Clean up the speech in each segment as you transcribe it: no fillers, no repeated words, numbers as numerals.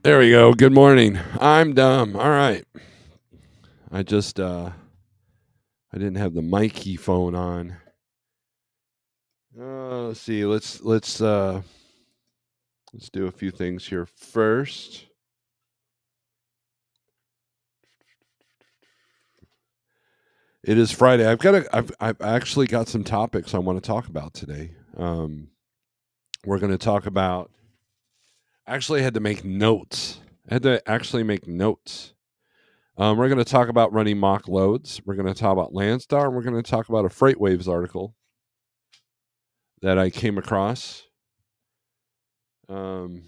There we go. Good morning. I'm dumb. All right. I just I didn't have the Mikey phone on. Let's see. Let's do a few things here first. It is Friday. I've actually got some topics I want to talk about today. We're going to talk about. Actually, I had to make notes. I had to actually make notes. We're going to talk about running mock loads. We're going to talk about Landstar. And we're going to talk about a Freight Waves article that I came across. Um,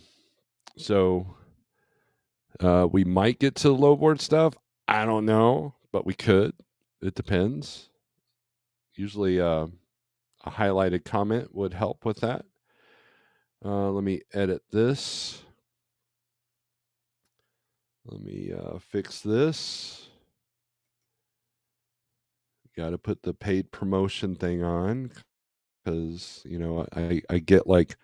so we might get to the low board stuff. I don't know, but we could. It depends. Usually, a highlighted comment would help with that. Let me edit this. Let me fix this. Got to put the paid promotion thing on because I get like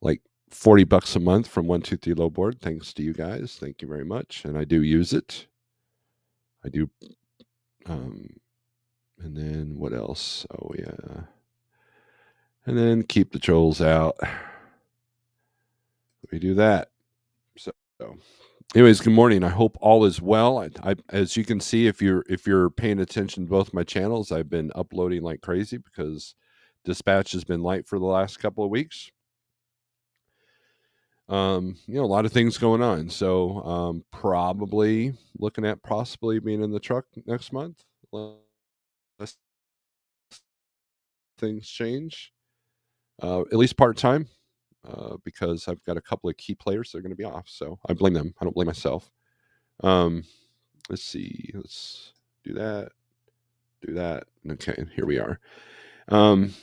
$40 a month from 123 Low Board. Thanks to you guys. Thank you very much, and I do use it. I do. And then what else? Oh yeah. And then keep the trolls out. We do that. So anyways, good morning. I hope all is well. I as you can see, if you're paying attention to both my channels, I've been uploading like crazy because dispatch has been light for the last couple of weeks. A lot of things going on. So probably looking at possibly being in the truck next month. Unless things change. At least part time. Because I've got a couple of key players that are going to be off. So I blame them. I don't blame myself. Let's see. Let's do that. Do that. Okay, here we are. And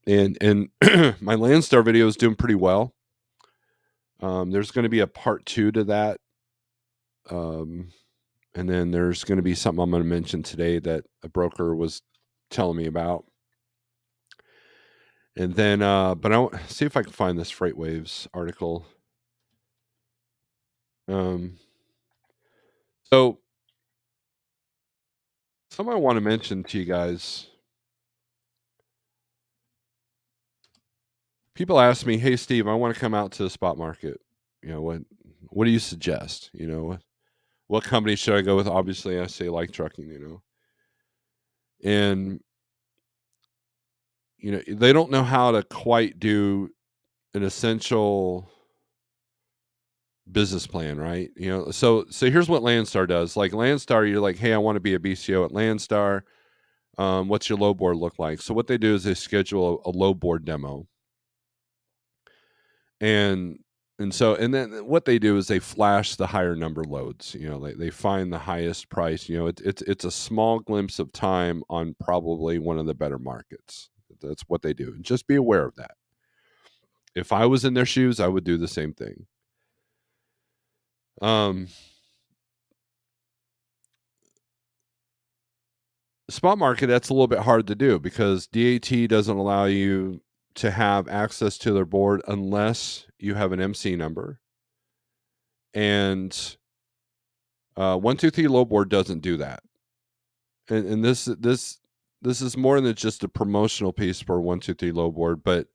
my Landstar video is doing pretty well. There's going to be a part 2 to that. And then there's going to be something I'm going to mention today that a broker was telling me about. And then, but I want see if I can find this Freight Waves article. So something I want to mention to you guys. People ask me, "Hey, Steve, I want to come out to the spot market. What do you suggest? What company should I go with?" Obviously, I say like trucking. And they don't know how to quite do an essential business plan, right? So here's what Landstar does. Like Landstar, you're like, "Hey, I want to be a BCO at Landstar. What's your low board look like?" So what they do is they schedule a low board demo, and then what they do is they flash the higher number loads. They find the highest price. It's a small glimpse of time on probably one of the better markets. That's what they do, and just be aware of that. If I was in their shoes, I would do the same thing. Spot market, that's a little bit hard to do because DAT doesn't allow you to have access to their board unless you have an MC number. And 123 Low Board doesn't do that. And this is more than just a promotional piece for 123 Low Board, but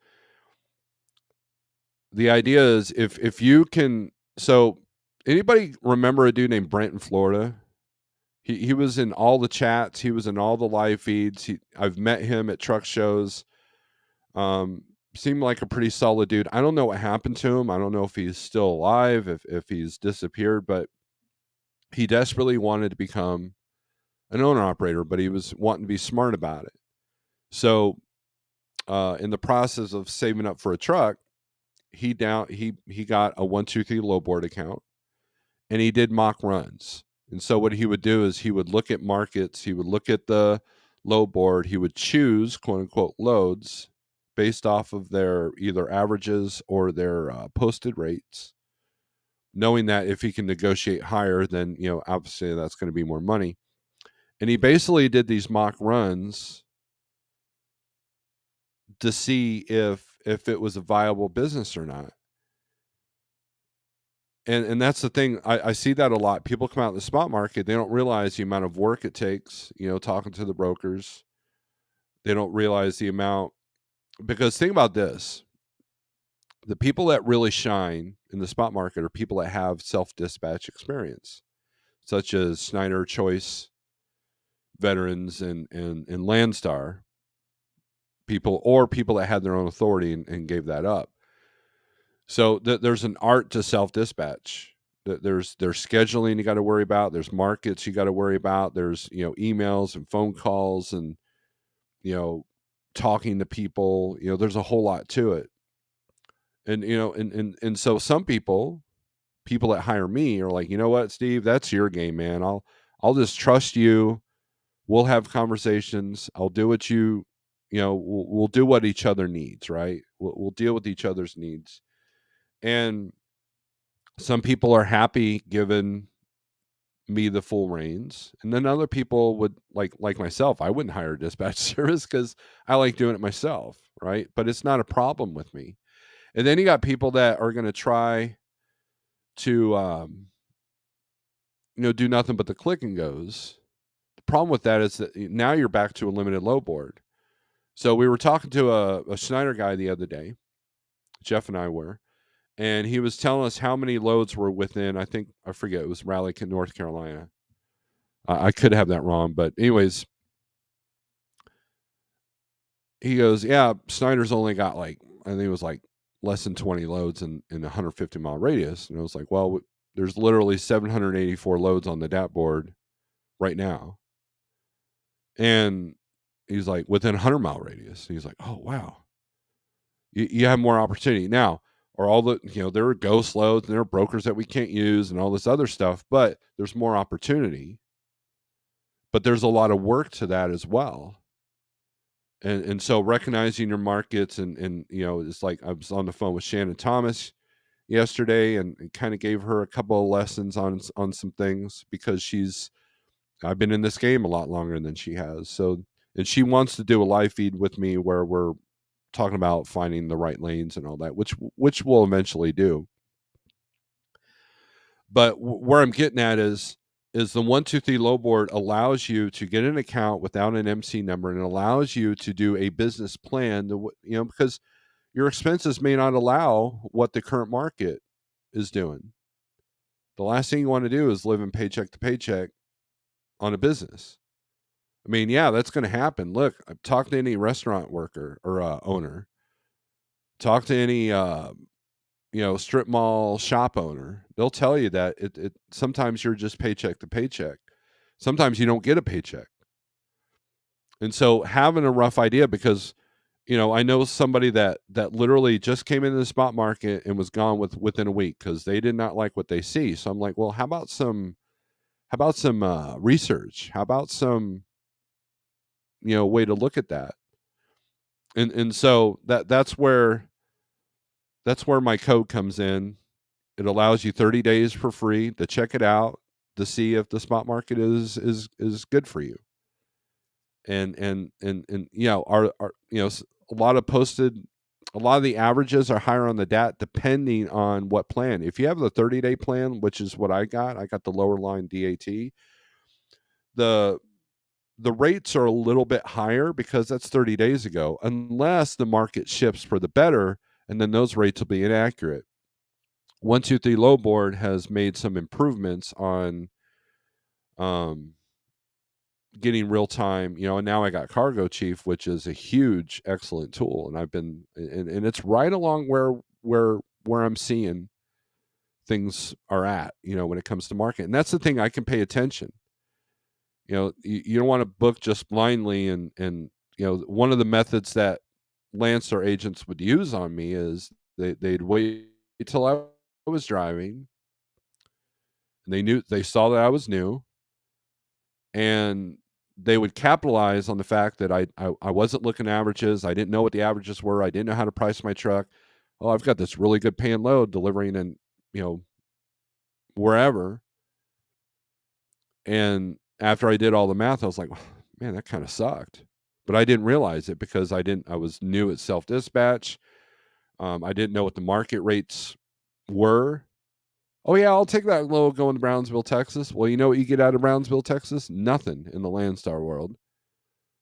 the idea is if you can. So anybody remember a dude named Brent in Florida? He was in all the chats. He was in all the live feeds. I've met him at truck shows. Seemed like a pretty solid dude. I don't know what happened to him. I don't know if he's still alive, if he's disappeared, but he desperately wanted to become an owner operator, but he was wanting to be smart about it. So in the process of saving up for a truck, he got a 123 Low Board account, and he did mock runs. And so what he would do is he would look at markets, he would look at the low board, he would choose quote unquote loads based off of their either averages or their posted rates, knowing that if he can negotiate higher, then obviously that's going to be more money. And he basically did these mock runs to see if it was a viable business or not. And that's the thing. I see that a lot. People come out in the spot market, they don't realize the amount of work it takes, talking to the brokers. They don't realize the amount, because think about this. The people that really shine in the spot market are people that have self-dispatch experience, such as Schneider Choice veterans and Landstar people, or people that had their own authority and gave that up. So there's an art to self-dispatch. There's scheduling you got to worry about. There's markets you got to worry about. There's emails and phone calls and talking to people. There's a whole lot to it. And and so some people that hire me are like, you know what, Steve, that's your game, man. I'll just trust you. We'll have conversations. I'll do what we'll do what each other needs, right? We'll deal with each other's needs. And some people are happy giving me the full reins, and then other people would like myself. I wouldn't hire a dispatch service because I like doing it myself, right? But it's not a problem with me. And then you got people that are going to try to do nothing but the click and goes. The problem with that is that now you're back to a limited load board. So we were talking to a Schneider guy the other day, Jeff and I were, and he was telling us how many loads were within, I forget, it was Raleigh, North Carolina. I could have that wrong, but anyways, he goes, yeah, Snyder's only got I think it was less than 20 loads in a 150-mile radius. And I was like, well, there's literally 784 loads on the DAT board right now. And he's like, within a 100-mile radius. And he's like, oh, wow. You have more opportunity. Now, or all the, there are ghost loads and there are brokers that we can't use and all this other stuff, but there's more opportunity. But there's a lot of work to that as well. And so recognizing your markets and it's like I was on the phone with Shannon Thomas yesterday and kind of gave her a couple of lessons on some things, because I've been in this game a lot longer than she has. So, and she wants to do a live feed with me where we're talking about finding the right lanes and all that, which we'll eventually do. But where I'm getting at is the 123 low board allows you to get an account without an MC number, and it allows you to do a business plan because your expenses may not allow what the current market is doing. The last thing you want to do is live in paycheck to paycheck on a business. I mean, yeah, that's going to happen. Look, talk to any restaurant worker or owner. Talk to any strip mall shop owner. They'll tell you that it sometimes you're just paycheck to paycheck. Sometimes you don't get a paycheck. And so having a rough idea, because I know somebody that literally just came into the spot market and was gone within a week because they did not like what they see. So I'm like, well, how about some research? How about some way to look at that? And so that's where my code comes in. It allows you 30 days for free to check it out, to see if the spot market is good for you. And are a lot of the averages are higher on the DAT depending on what plan. If you have the 30-day plan, which is what I got the lower line DAT. The rates are a little bit higher because that's 30 days ago, unless the market shifts for the better, and then those rates will be inaccurate. 123 low board has made some improvements on getting real time, and now I got Cargo Chief, which is a huge, excellent tool. And I've been, and it's right along where I'm seeing things are at, when it comes to market. And that's the thing, I can pay attention. You don't want to book just blindly. And one of the methods that Landstar agents would use on me is they'd wait until I was driving, and they saw that I was new, and they would capitalize on the fact that I wasn't looking at averages. I didn't know what the averages were. I didn't know how to price my truck. Oh, I've got this really good paying load delivering in, wherever. And after I did all the math, I was like, man, that kind of sucked. But I didn't realize it because I was new at self-dispatch. I didn't know what the market rates were. Oh yeah, I'll take that load going to Brownsville, Texas. Well, you know what you get out of Brownsville, Texas? Nothing in the Landstar world.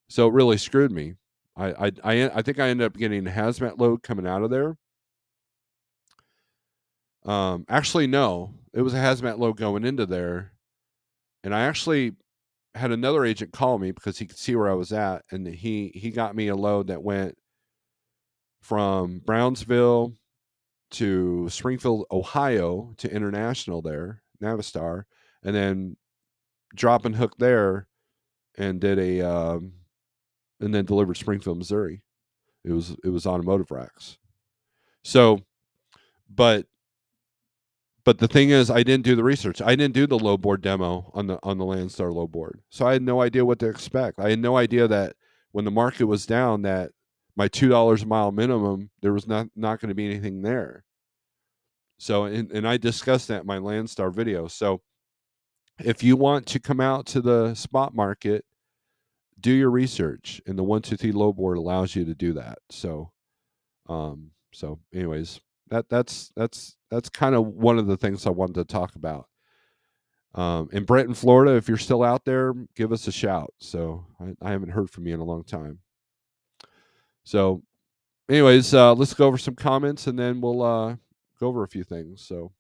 So it really screwed me. I think I ended up getting a hazmat load coming out of there. Actually, no, it was a hazmat load going into there, and I actually had another agent call me because he could see where I was at, and he got me a load that went from Brownsville to Springfield, Ohio, to International there, Navistar, and then drop and hook there, and did a and then delivered Springfield, Missouri. It was automotive racks. So, but the thing is, I didn't do the research. I didn't do the low board demo on the Landstar low board, so I had no idea what to expect. I had no idea that when the market was down, that my $2 a mile minimum, there was not going to be anything there. So, and I discussed that in my Landstar video. So, if you want to come out to the spot market, do your research, and the 123 low board allows you to do that. So anyways, that's kind of one of the things I wanted to talk about. In Brenton, Florida, if you're still out there, give us a shout. So I haven't heard from you in a long time. So anyways, let's go over some comments, and then we'll go over a few things. So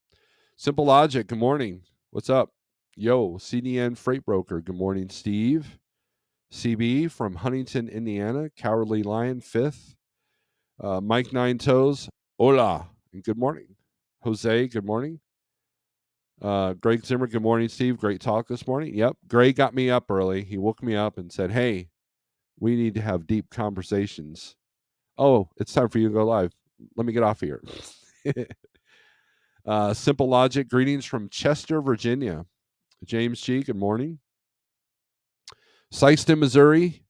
Simple Logic, good morning. What's up? Yo, CDN Freight Broker, good morning, Steve. CB from Huntington, Indiana. Cowardly Lion, 5th. Mike Nine Toes, hola, and good morning. Jose, good morning. Greg Zimmer, good morning, Steve. Great talk this morning. Yep, Greg got me up early. He woke me up and said, hey, we need to have deep conversations. Oh, it's time for you to go live. Let me get off here. Simple Logic, greetings from Chester, Virginia. James G, good morning. Sykeston, Missouri.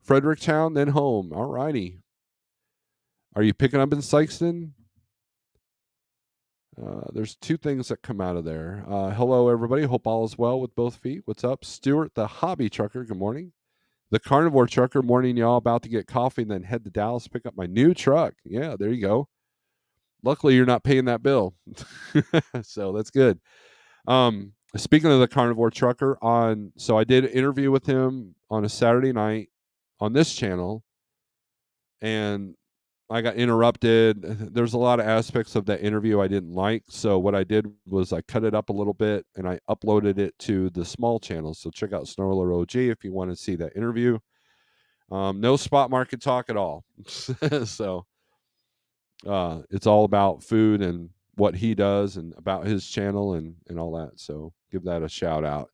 Fredericktown, then home. All righty. Are you picking up in Sykeston? There's two things that come out of there. Hello, everybody. Hope all is well with both feet. What's up? Stuart, the hobby trucker. Good morning. The carnivore trucker. Morning, y'all. About to get coffee and then head to Dallas, pick up my new truck. Yeah, there you go. Luckily, you're not paying that bill. So that's good. Speaking of the carnivore trucker, so I did an interview with him on a Saturday night on this channel, and I got interrupted. There's a lot of aspects of that interview I didn't like. So what I did was I cut it up a little bit and I uploaded it to the small channel. So check out Snorelord OG if you want to see that interview. No spot market talk at all. So it's all about food and what he does and about his channel and all that. So give that a shout out.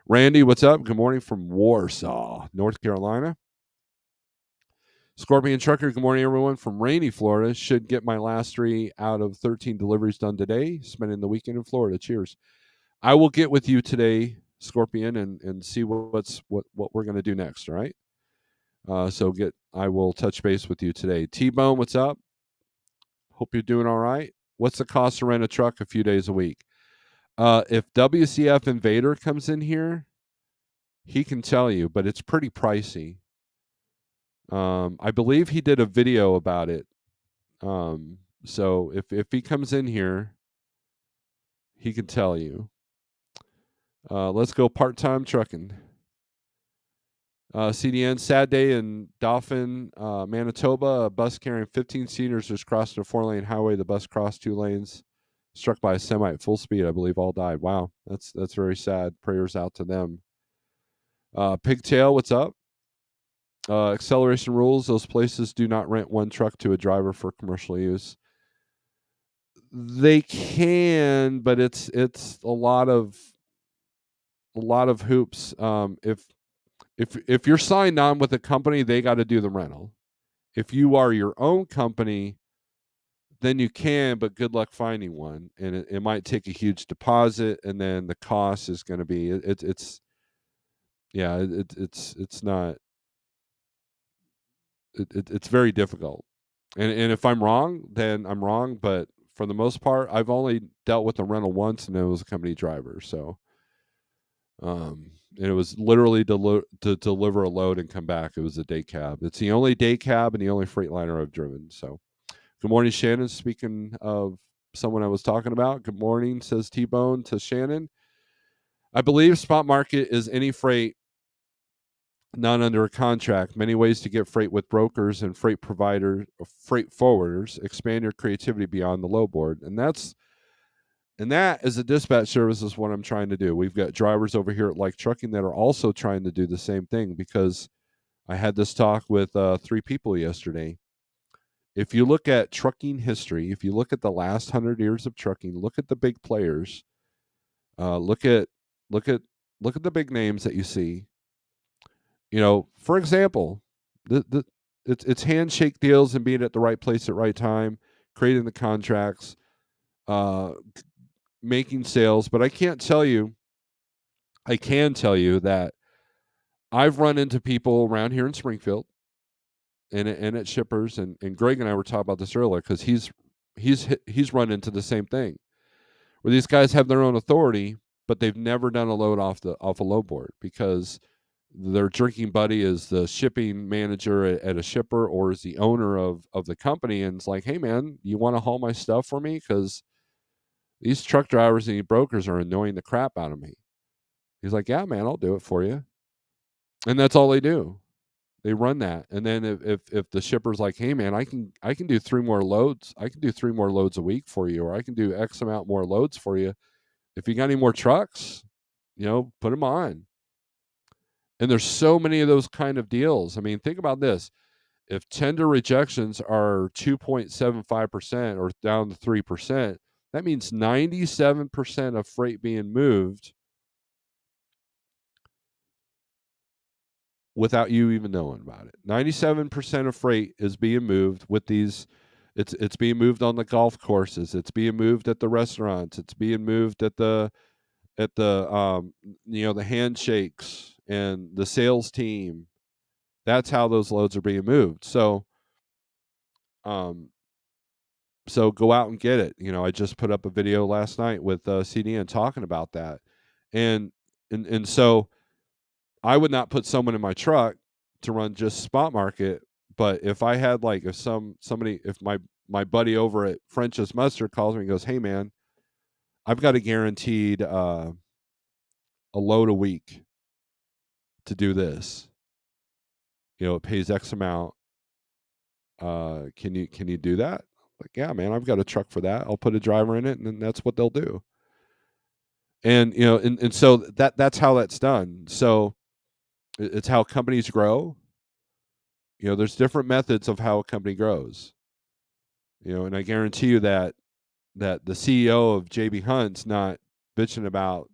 Randy, what's up? Good morning from Warsaw, North Carolina. Scorpion Trucker, good morning, everyone from rainy Florida. Should get my last 3 out of 13 deliveries done today. Spending the weekend in Florida. Cheers. I will get with you today, Scorpion, and see what we're going to do next. All right. I will touch base with you today. T-Bone, what's up? Hope you're doing all right. What's the cost to rent a truck a few days a week? If WCF Invader comes in here, he can tell you, but it's pretty pricey. I believe he did a video about it. So if he comes in here, he can tell you. Let's go part-time trucking. CDN, sad day in Dauphin, Manitoba. A bus carrying 15 seaters just crossed a 4-lane highway. The bus crossed 2 lanes, struck by a semi at full speed. I believe all died. Wow, that's very sad. Prayers out to them. Pigtail, what's up? Acceleration rules. Those places do not rent one truck to a driver for commercial use. They can, but it's a lot of hoops. If you're signed on with a company, they got to do the rental. If you are your own company, then you can, but good luck finding one, and it might take a huge deposit, and then the cost is going to be it's not it's very difficult. And if I'm wrong, then I'm wrong. But for the most part, I've only dealt with a rental once, and it was a company driver. So, and it was literally to deliver a load and come back. It was a day cab. It's the only day cab and the only Freightliner I've driven. So, good morning, Shannon. Speaking of someone I was talking about. Good morning, says T-Bone to Shannon. I believe spot market is any freight not under a contract. Many ways to get freight with brokers and freight providers, freight forwarders. Expand your creativity beyond the low board, and that as a dispatch service is what I'm trying to do. We've got drivers over here at Like Trucking that are also trying to do the same thing, because I had this talk with 3 people yesterday. If you look at trucking history, if you look at the last 100 years of trucking, look at the big players, look at look at look at the big names that you see. For example, it's handshake deals and being at the right place at right time, creating the contracts, uh, making sales. But I can tell you that I've run into people around here in Springfield and at shippers, and Greg and I were talking about this earlier, because he's run into the same thing, where these guys have their own authority, but they've never done a load off a load board, because their drinking buddy is the shipping manager at a shipper, or is the owner of the company, and it's like, hey man, you want to haul my stuff for me, because these truck drivers and brokers are annoying the crap out of me. He's like, yeah man, I'll do it for you. And that's all they do. They run that. And then if the shipper's like, hey man, I can do 3 more loads, I can do 3 more loads a week for you, or I can do X amount more loads for you, if you got any more trucks, put them on. And there's so many of those kind of deals. I mean, think about this. If tender rejections are 2.75% or down to 3%, that means 97% of freight being moved without you even knowing about it. 97% of freight is being moved with these. It's being moved on the golf courses. It's being moved at the restaurants. It's being moved at the handshakes and the sales team. That's how those loads are being moved. Um, so go out and get it. I just put up a video last night with CDN talking about that, and so I would not put someone in my truck to run just spot market. But if I had, like, if my buddy over at French's Mustard calls me and goes, hey man, I've got a guaranteed a load a week to do this. It pays X amount. Can you do that? Like, yeah, man, I've got a truck for that. I'll put a driver in it, and then that's what they'll do. And and so that's how that's done. So it's how companies grow. There's different methods of how a company grows. And I guarantee you that the CEO of JB Hunt's not bitching about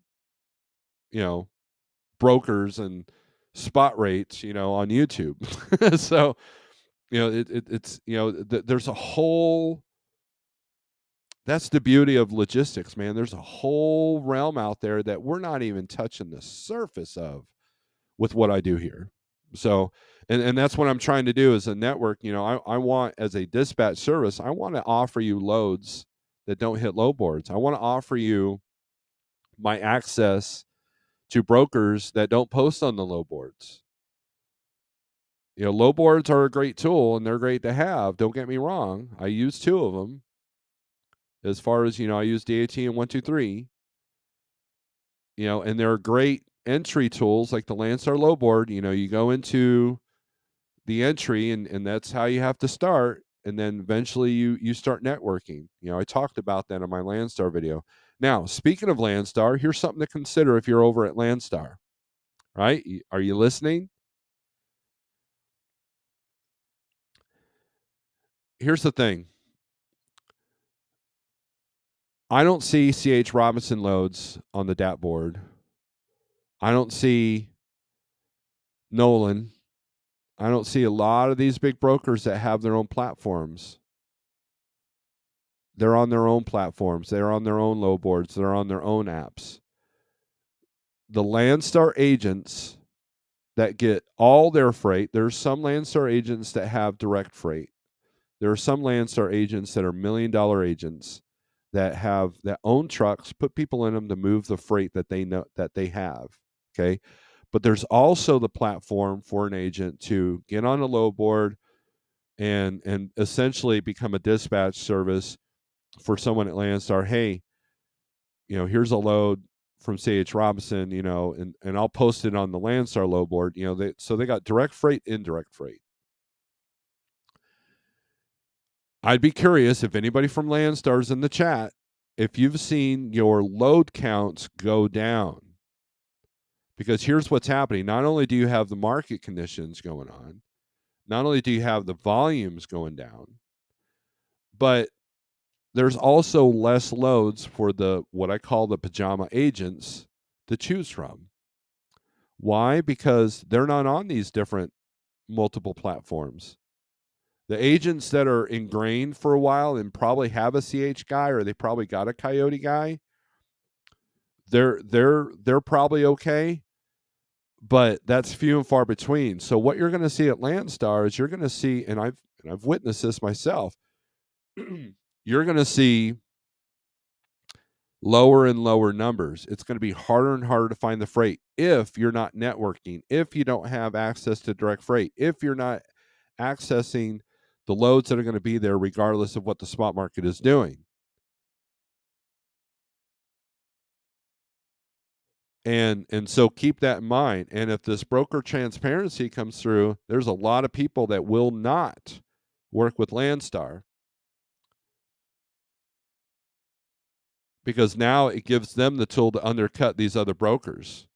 you know brokers and spot rates on YouTube. So it's there's a whole that's the beauty of logistics, man. There's a whole realm out there that we're not even touching the surface of with what I do here. So, and that's what I'm trying to do as a network. I want, as a dispatch service, I want to offer you loads that don't hit low boards. I want to offer you my access to brokers that don't post on the low boards. Low boards are a great tool and they're great to have. Don't get me wrong. I use 2 of them. As far as, I use DAT and 123, and there are great entry tools like the Landstar low board. You go into the entry, and that's how you have to start. And then eventually you start networking. I talked about that in my Landstar video. Now, speaking of Landstar, here's something to consider if you're over at Landstar, right? Are you listening? Here's the thing. I don't see C.H. Robinson loads on the DAT board. I don't see Nolan. I don't see a lot of these big brokers that have their own platforms. They're on their own platforms. They're on their own low boards. They're on their own apps. The Landstar agents that get all their freight, there's some Landstar agents that have direct freight. There are some Landstar agents that are $1 million agents that own trucks, put people in them to move the freight that they know that they have. Okay. But there's also the platform for an agent to get on a low board and essentially become a dispatch service for someone at Landstar, hey, here's a load from C.H. Robinson, and I'll post it on the Landstar load board. They got direct freight, indirect freight. I'd be curious if anybody from Landstar's in the chat, if you've seen your load counts go down. Because here's what's happening. Not only do you have the market conditions going on, not only do you have the volumes going down, but there's also less loads for what I call the pajama agents to choose from. Why? Because they're not on these different multiple platforms. The agents that are ingrained for a while and probably have a CH guy, or they probably got a Coyote guy, they're probably okay, but that's few and far between. So what you're going to see at Landstar is you're going to see, and I've witnessed this myself, you're going to see lower and lower numbers. It's going to be harder and harder to find the freight if you're not networking, if you don't have access to direct freight, if you're not accessing the loads that are going to be there regardless of what the spot market is doing. And so keep that in mind. And if this broker transparency comes through, there's a lot of people that will not work with Landstar because now it gives them the tool to undercut these other brokers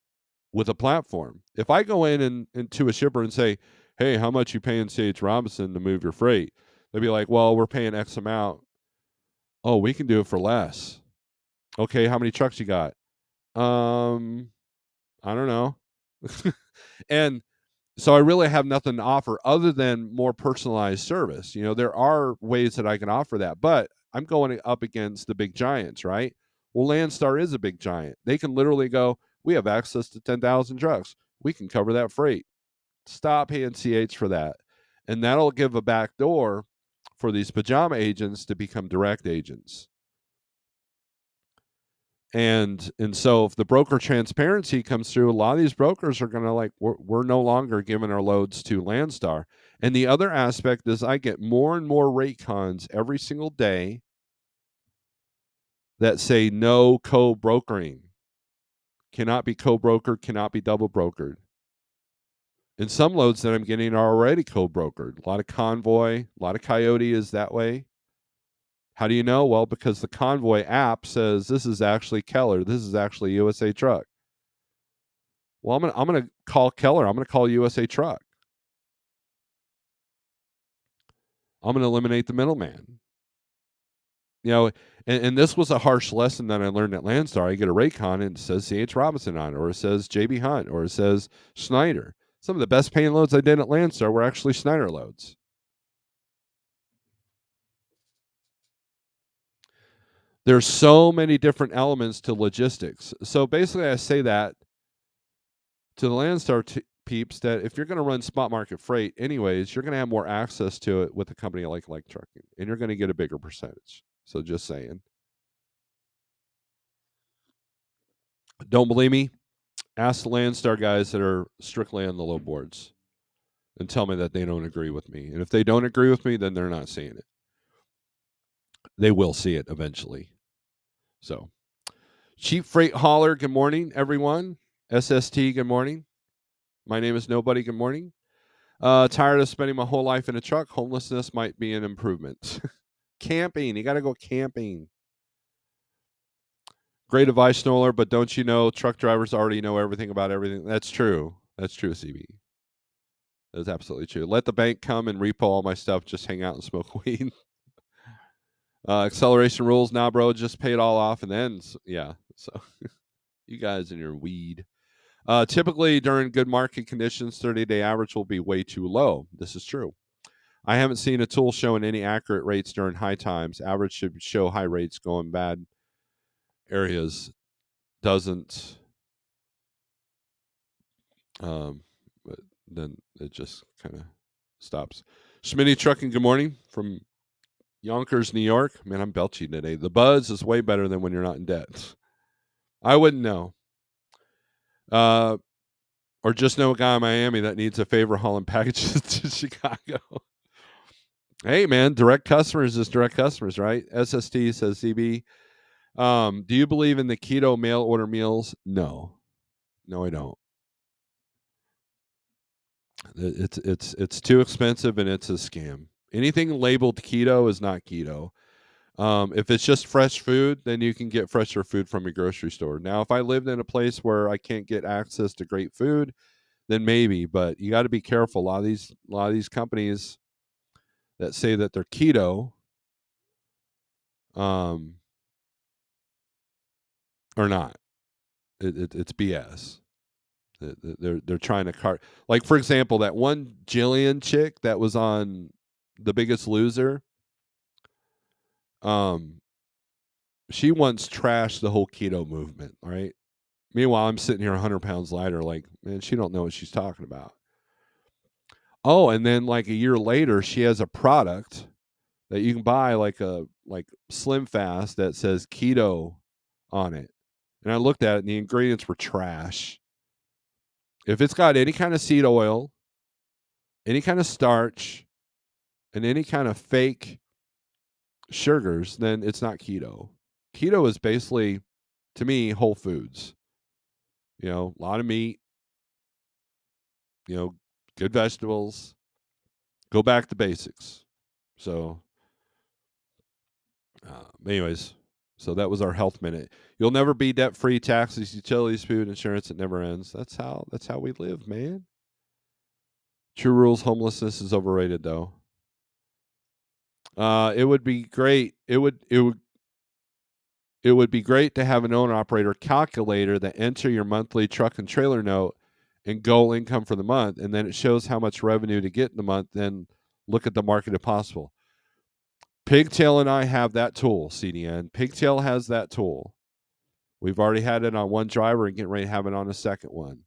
with a platform. If I go in and to a shipper and say, hey, how much you paying C.H. Robinson to move your freight? They'd be like, well, we're paying X amount. Oh, we can do it for less. Okay, how many trucks you got? I don't know. And so I really have nothing to offer other than more personalized service. There are ways that I can offer that, but I'm going up against the big giants, right? Well, Landstar is a big giant. They can literally go, we have access to 10,000 trucks. We can cover that freight. Stop paying CH for that. And that'll give a back door for these pajama agents to become direct agents. And so if the broker transparency comes through, a lot of these brokers are going to we're no longer giving our loads to Landstar. And the other aspect is I get more and more rate cons every single day that say no co-brokering. Cannot be co-brokered, cannot be double brokered. And some loads that I'm getting are already co-brokered. A lot of Convoy, a lot of Coyote is that way. How do you know? Well, because the Convoy app says this is actually Keller, this is actually USA Truck. Well, I'm gonna call Keller. I'm gonna call USA Truck. I'm gonna eliminate the middleman. And this was a harsh lesson that I learned at Landstar. I get a Raycon and it says C.H. Robinson on it, or it says J.B. Hunt, or it says Schneider. Some of the best paying loads I did at Landstar were actually Schneider loads. There's so many different elements to logistics. So basically, I say that to the Landstar peeps that if you're going to run spot market freight anyways, you're going to have more access to it with a company like Trucking, and you're going to get a bigger percentage. So just saying. Don't believe me? Ask the Landstar guys that are strictly on the low boards and tell me that they don't agree with me. And if they don't agree with me, then they're not seeing it. They will see it eventually. So, Cheap Freight Hauler, good morning, everyone. SST, good morning. My name is Nobody, good morning. Tired of spending my whole life in a truck. Homelessness might be an improvement. Camping, you got to go camping. Great advice, Snorelord, but don't you know truck drivers already know everything about everything? That's true. That's true, CB. That's absolutely true. Let the bank come and repo all my stuff. Just hang out and smoke weed. Acceleration rules. Nah, bro, just pay it all off and then, yeah. So you guys and your weed. Typically, during good market conditions, 30-day average will be way too low. This is true. I haven't seen a tool showing any accurate rates during high times. Average should show high rates going bad areas. Doesn't. But then it just kind of stops. Schmitty Trucking, good morning from Yonkers, New York. Man, I'm belchy today. The buzz is way better than when you're not in debt. I wouldn't know. Or just know a guy in Miami that needs a favor hauling packages to Chicago. Hey, man, direct customers is direct customers, right? SST says CB. Do you believe in the keto mail order meals? No. No, I don't. It's too expensive and it's a scam. Anything labeled keto is not keto. If it's just fresh food, then you can get fresher food from your grocery store. Now, if I lived in a place where I can't get access to great food, then maybe. But you got to be careful. A lot of these companies that say that they're keto, um, are not. It's BS. They're trying to cart, like, for example, that one Jillian chick that was on The Biggest Loser. Um, she once trashed the whole keto movement. Right. Meanwhile, I'm sitting here 100 pounds lighter. Like, man, she don't know what she's talking about. Oh, and then like a year later, she has a product that you can buy, like Slim Fast, that says keto on it. And I looked at it, and the ingredients were trash. If it's got any kind of seed oil, any kind of starch, and any kind of fake sugars, then it's not keto. Keto is basically, to me, whole foods. A lot of meat, you know, good vegetables. Go back to basics. So, anyways, so that was our health minute. You'll never be debt free. Taxes, utilities, food, insurance. It never ends. That's how we live, man. True rules. Homelessness is overrated, though. It would be great. It would be great to have an owner operator calculator that enter your monthly truck and trailer note and goal income for the month, and then it shows how much revenue to get in the month. Then look at the market if possible. Pigtail and I have that tool. CDN. Pigtail has that tool. We've already had it on one driver and getting ready to have it on a second one.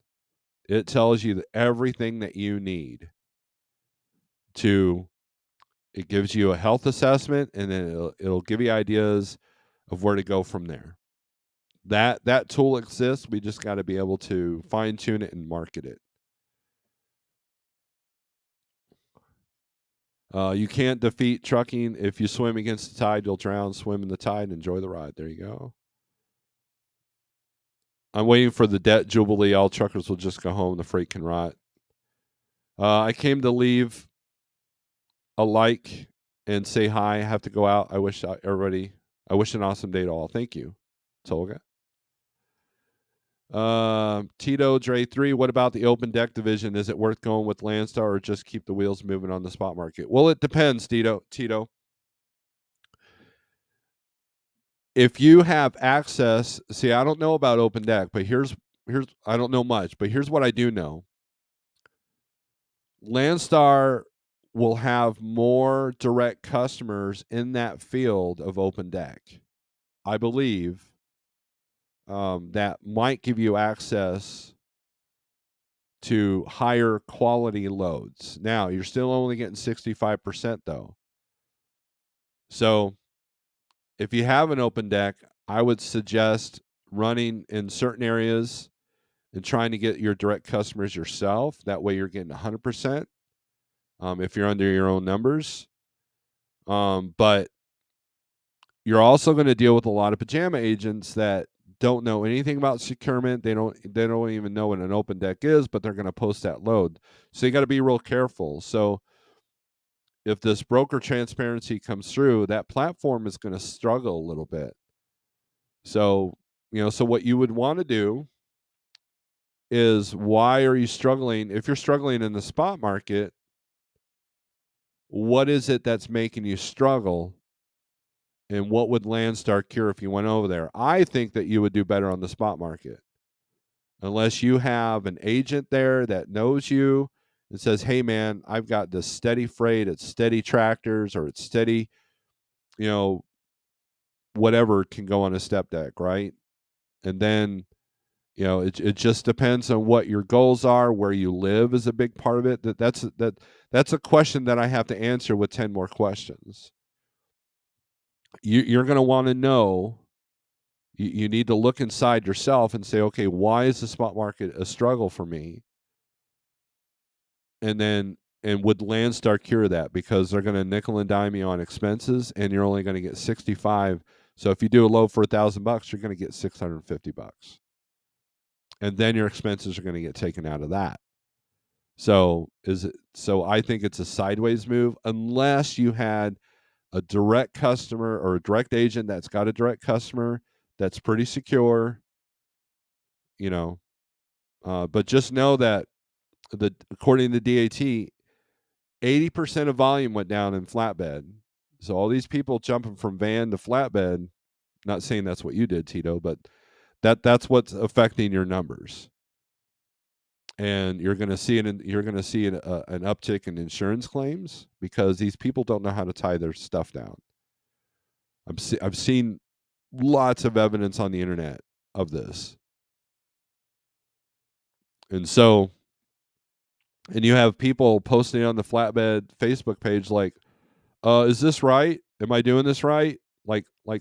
It tells you everything that you need to. It gives you a health assessment, and then it'll give you ideas of where to go from there. That tool exists. We just got to be able to fine tune it and market it. You can't defeat trucking. If you swim against the tide, you'll drown. Swim in the tide and enjoy the ride. There you go. I'm waiting for the debt jubilee. All truckers will just go home. The freight can rot. I came to leave a like and say hi. I have to go out. I wish everybody. I wish an awesome day to all. Thank you, Tolga. Tito Dre 3. What about the open deck division? Is it worth going with Landstar or just keep the wheels moving on the spot market? Well, it depends, Tito. If you have access, see, I don't know about open deck, but here's I don't know much, but here's what I do know. Landstar will have more direct customers in that field of open deck. I believe that might give you access to higher quality loads. Now, you're still only getting 65% though. So, if you have an open deck, I would suggest running in certain areas and trying to get your direct customers yourself. That way, you're getting 100% if you're under your own numbers. But you're also going to deal with a lot of pajama agents that don't know anything about securement. They don't even know what an open deck is, but they're going to post that load. So you got to be real careful. So if this broker transparency comes through, that platform is going to struggle a little bit. So, so what you would want to do is, why are you struggling? If you're struggling in the spot market, what is it that's making you struggle? And what would Landstar cure if you went over there? I think that you would do better on the spot market. Unless you have an agent there that knows you and says, hey, man, I've got this steady freight, it's steady tractors, or it's steady, you know, whatever can go on a step deck, right? And then, it just depends on what your goals are. Where you live is a big part of it. That's a question that I have to answer with 10 more questions. You're going to want to know. You need to look inside yourself and say, okay, why is the spot market a struggle for me? And then And would Landstar cure that? Because they're going to nickel and dime you on expenses, and you're only going to get 65. So if you do a load for $1,000, you're going to get $650, and then your expenses are going to get taken out of that. So I think it's a sideways move unless you had a direct customer or a direct agent that's got a direct customer that's pretty secure, you know. But just know that according to DAT, 80% of volume went down in flatbed. So all these people jumping from van to flatbed, not saying that's what you did, Tito, but that's what's affecting your numbers. And you're going to see an uptick in insurance claims because these people don't know how to tie their stuff down. I've seen lots of evidence on the internet of this. And so, and you have people posting on the flatbed Facebook page like, is this right? Am I doing this right?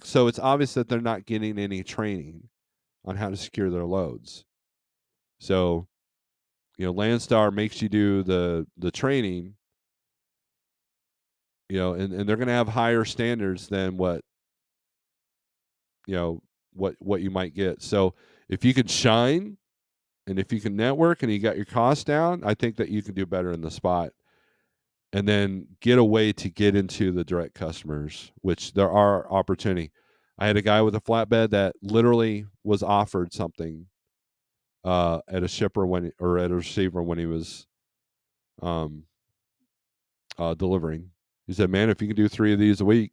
So it's obvious that they're not getting any training on how to secure their loads. So, Landstar makes you do the training, and they're going to have higher standards than what you might get. So if you can shine and if you can network and you got your costs down, I think that you can do better in the spot. And then get a way to get into the direct customers, which there are opportunity. I had a guy with a flatbed that literally was offered something at a shipper or at a receiver when he was delivering. He said, "Man, if you can do 3 of these a week,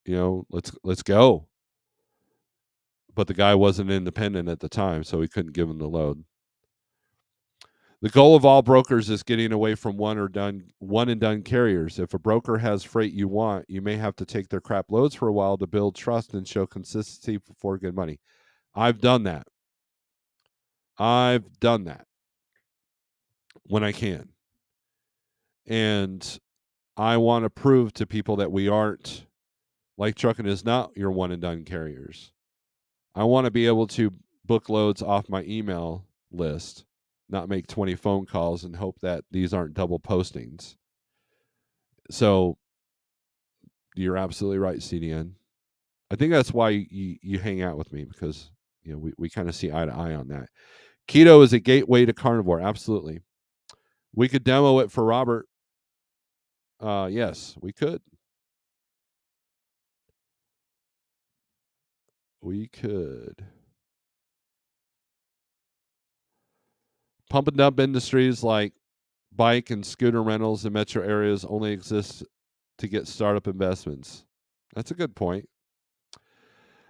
let's go." But the guy wasn't independent at the time, so he couldn't give him the load. The goal of all brokers is getting away from one and done carriers. If a broker has freight you want, you may have to take their crap loads for a while to build trust and show consistency for good money. I've done that. When I can. And I want to prove to people that we aren't, like trucking is not your one and done carriers. I want to be able to book loads off my email list, not make 20 phone calls and hope that these aren't double postings. So you're absolutely right, CDN. I think that's why you hang out with me, because we kind of see eye to eye on that. Keto is a gateway to carnivore. Absolutely. We could demo it for Robert. Yes, we could. We could. Pump and dump industries like bike and scooter rentals in metro areas only exist to get startup investments. That's a good point.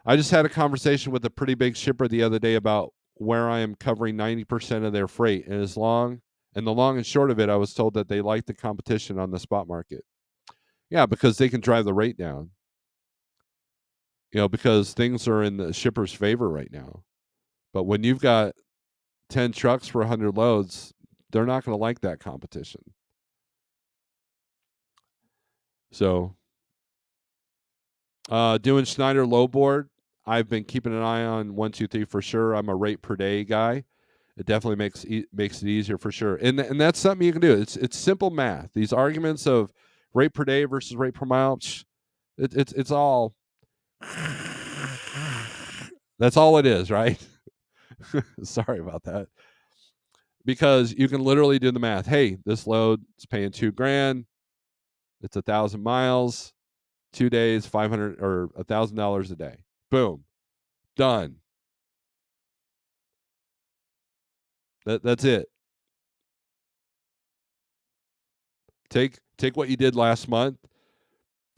I just had a conversation with a pretty big shipper the other day about where I am covering 90% of their freight. And the long and short of it, I was told that they like the competition on the spot market. Yeah, because they can drive the rate down. Because things are in the shipper's favor right now. But when you've got 10 trucks for 100 loads, they're not going to like that competition. So, doing Schneider low board, I've been keeping an eye on 123 for sure. I'm a rate per day guy. It definitely makes it easier for sure, and that's something you can do. It's simple math. These arguments of rate per day versus rate per mile, it's all. That's all it is, right? Sorry about that. Because you can literally do the math. Hey, this load is paying $2,000. It's 1,000 miles, 2 days, $500 or $1,000 a day. Boom, done. That's it. Take what you did last month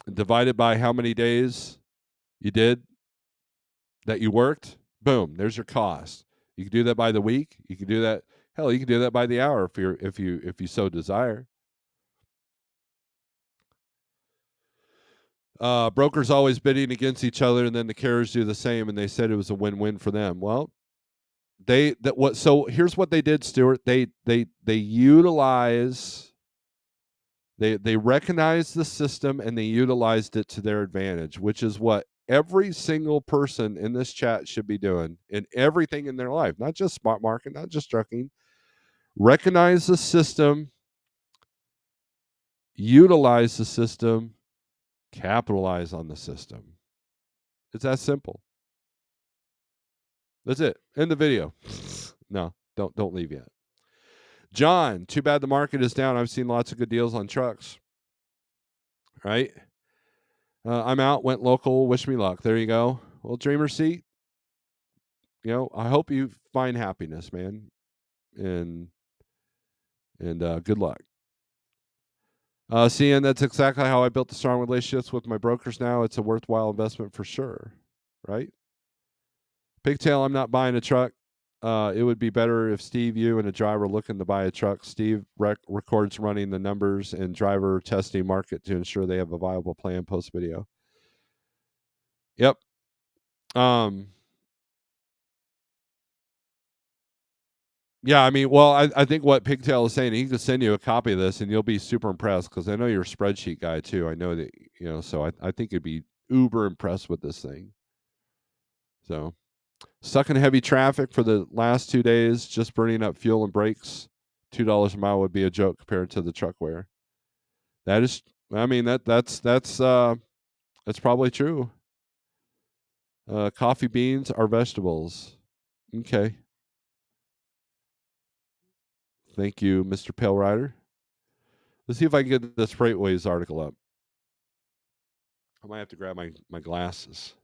and divide it by how many days you did that you worked. Boom, there's your cost. You can do that by the week. You can do that. Hell, you can do that by the hour if you so desire. Brokers always bidding against each other, and then the carriers do the same. And they said it was a win-win for them. Well, so here's what they did, Stuart. They utilize. They recognized the system and they utilized it to their advantage, which is what every single person in this chat should be doing in everything in their life, not just spot market, not just trucking. Recognize the system utilize the system, capitalize on the system. It's that simple. That's it. End the video. No, don't leave yet. John, too bad the market is down. I've seen lots of good deals on trucks. Right? I'm out, went local, wish me luck. There you go. Well, dreamer seat, I hope you find happiness, man. And good luck. Seeing that's exactly how I built the strong relationships with my brokers now. It's a worthwhile investment for sure. Right? Pigtail, I'm not buying a truck. It would be better if Steve, you, and a driver looking to buy a truck. Steve records running the numbers and driver testing market to ensure they have a viable plan post video. Yep. Yeah, I mean, well, I think what Pigtail is saying, he could send you a copy of this and you'll be super impressed because I know you're a spreadsheet guy too. I know that, so I think you'd be uber impressed with this thing. So, stuck in heavy traffic for the last 2 days, just burning up fuel and brakes. $2 a mile would be a joke compared to the truck wear. That is, I mean, that's probably true. Coffee beans are vegetables. Okay. Thank you, Mr. Pale Rider. Let's see if I can get this Freightways article up. I might have to grab my glasses.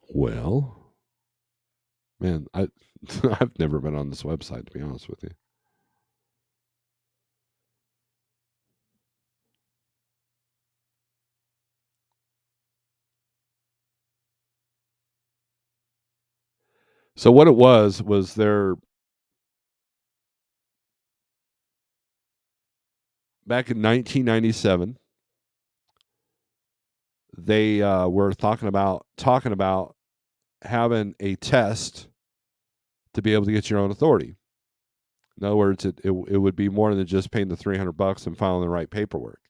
Well, man, I've never been on this website, to be honest with you. So what it was there back in 1997. They were talking about having a test to be able to get your own authority. In other words, it would be more than just paying the $300 and filing the right paperwork.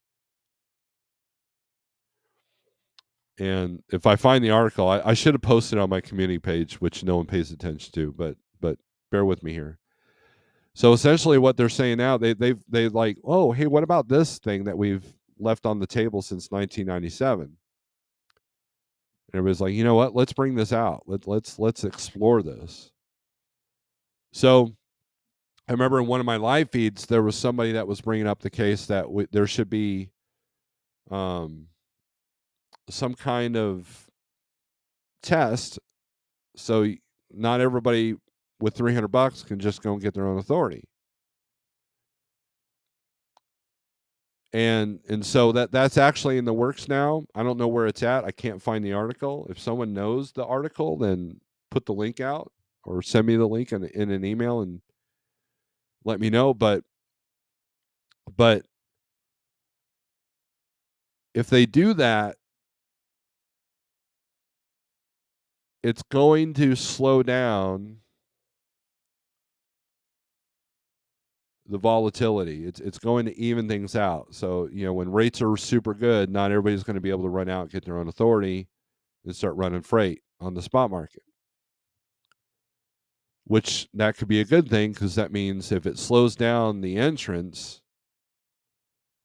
And if I find the article, I should have posted it on my community page, which no one pays attention to, but bear with me here. So essentially, what they're saying now, they like, oh, hey, what about this thing that we've left on the table since 1997? And everybody's like, you know what? Let's bring this out. Let's explore this. So I remember in one of my live feeds, there was somebody that was bringing up the case that there should be some kind of test, so not everybody with $300 can just go and get their own authority. And so that's actually in the works now. I don't know where it's at. I can't find the article. If someone knows the article, then put the link out or send me the link in an email and let me know. But if they do that, it's going to slow down the volatility. It's going to even things out. So, when rates are super good, not everybody's going to be able to run out, get their own authority, and start running freight on the spot market. Which that could be a good thing because that means if it slows down the entrance,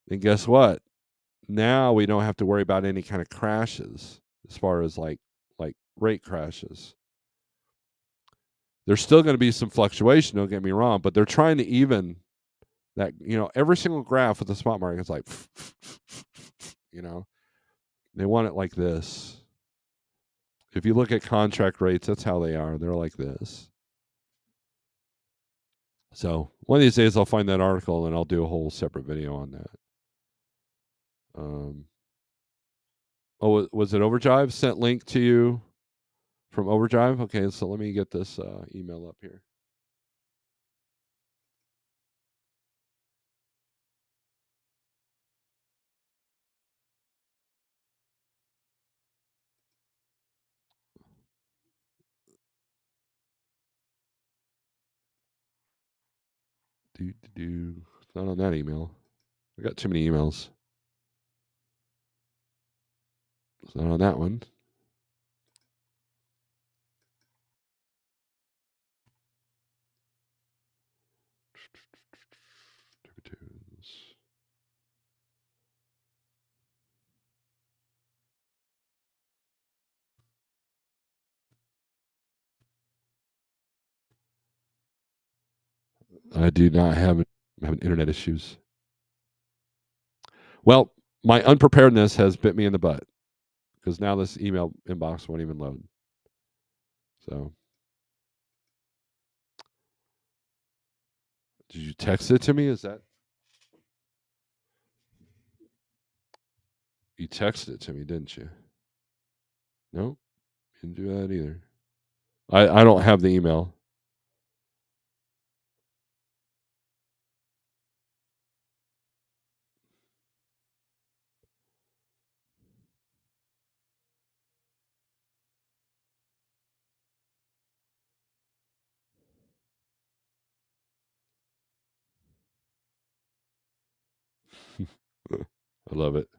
then guess what? Now we don't have to worry about any kind of crashes as far as like rate crashes. There's still going to be some fluctuation, don't get me wrong, but they're trying to even that, every single graph with the spot market is like, they want it like this. If you look at contract rates, that's how they are. They're like this. So one of these days I'll find that article and I'll do a whole separate video on that. Was it Overdrive? Sent link to you from Overdrive? Okay, so let me get this email up here. It's not on that email. I got too many emails. It's not on that one. I do not have internet issues. Well, my unpreparedness has bit me in the butt because now this email inbox won't even load. So, did you text it to me? Is that you texted it to me, didn't you? No, you didn't do that either. I don't have the email. I love it.